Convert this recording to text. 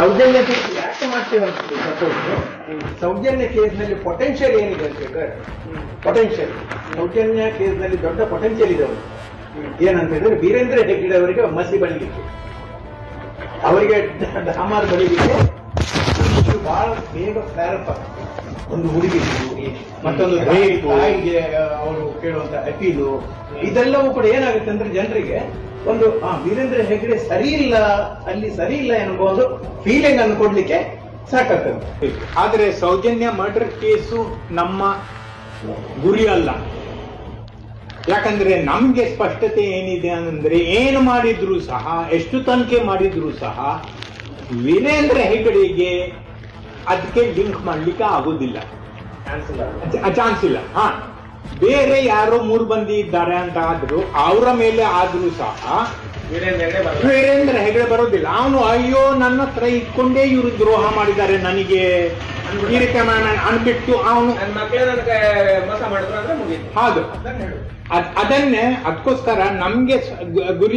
ಸೌಜನ್ಯ ಯಾಕೆ ಮಾಡ್ತೀವಿ ಅಂತ ಸೌಜನ್ಯ ಕೇಸ್ನಲ್ಲಿ ಪೊಟೆನ್ಷಿಯಲ್ ಏನಿದೆ ಅಂತ ಹೇಳಿದ್ರೆ ಪೊಟೆನ್ಷಿಯಲ್ ಸೌಜನ್ಯ ಕೇಸ್ನಲ್ಲಿ ದೊಡ್ಡ ಪೊಟೆನ್ಷಿಯಲ್ ಇದೆ ಅವರು ಏನಂತ ಹೇಳಿದ್ರೆ ವೀರೇಂದ್ರ ಹೆಗ್ಗಡೆ ಅವರಿಗೆ ಮಸಿ ಬಳಿಲಿಕ್ಕೆ ಅವರಿಗೆ ಡಾಮಾರ್ ಬಳಿಲಿಕ್ಕೆ ಬಹಳ ಬೇಗ ಫ್ಲಾರಪ್ ಒಂದು ಹುಡುಗಿ ಮತ್ತೊಂದು ತಾಯಿಗೆ ಅವರು ಕೇಳುವಂತ ಅಪೀಲು ಇದೆಲ್ಲವೂ ಕೂಡ ಏನಾಗುತ್ತೆ ಅಂದ್ರೆ ಜನರಿಗೆ ಒಂದು ವೀರೇಂದ್ರ ಹೆಗ್ಗಡೆ ಸರಿ ಇಲ್ಲ ಅಲ್ಲಿ ಸರಿ ಇಲ್ಲ ಎನ್ನುವ ಒಂದು ಫೀಲಿಂಗ್ ಅನ್ನು ಕೊಡ್ಲಿಕ್ಕೆ ಸಾಕಾಗ್ತದೆ. ಆದ್ರೆ ಸೌಜನ್ಯ ಮರ್ಡರ್ ಕೇಸು ನಮ್ಮ ಗುರಿ ಅಲ್ಲ. ಯಾಕಂದ್ರೆ ನಮ್ಗೆ ಸ್ಪಷ್ಟತೆ ಏನಿದೆ ಅಂದ್ರೆ ಏನು ಮಾಡಿದ್ರು ಸಹ, ಎಷ್ಟು ತನಿಖೆ ಮಾಡಿದ್ರು ಸಹ ವೀರೇಂದ್ರ ಹೆಗ್ಗಡೆಗೆ ಅದಕ್ಕೆ ಲಿಂಕ್ ಮಾಡ್ಲಿಕ್ಕೆ ಆಗುದಿಲ್ಲ, ಚಾನ್ಸ್ ಇಲ್ಲ. ಬೇರೆ ಯಾರೋ 3 ಮಂದಿ ಇದ್ದಾರೆ ಅಂತ ಆದ್ರೂ ಅವರ ಮೇಲೆ ಆದ್ರೂ ಸಹ ವೀರೇಂದ್ರ ಹೆಗ್ಗಡೆ ಬರೋದಿಲ್ಲ. ಅವನು ಅಯ್ಯೋ ನನ್ನ ಹತ್ರ ಇಟ್ಕೊಂಡೇ ಇವರು ದ್ರೋಹ ಮಾಡಿದ್ದಾರೆ ನನಗೆ ಈ ರೀತಿ ಅನ್ಬಿಟ್ಟು ಅವನು ಹೌದು ಅದನ್ನೇ ಅದಕ್ಕೋಸ್ಕರ ನಮ್ಗೆ ಗುರಿ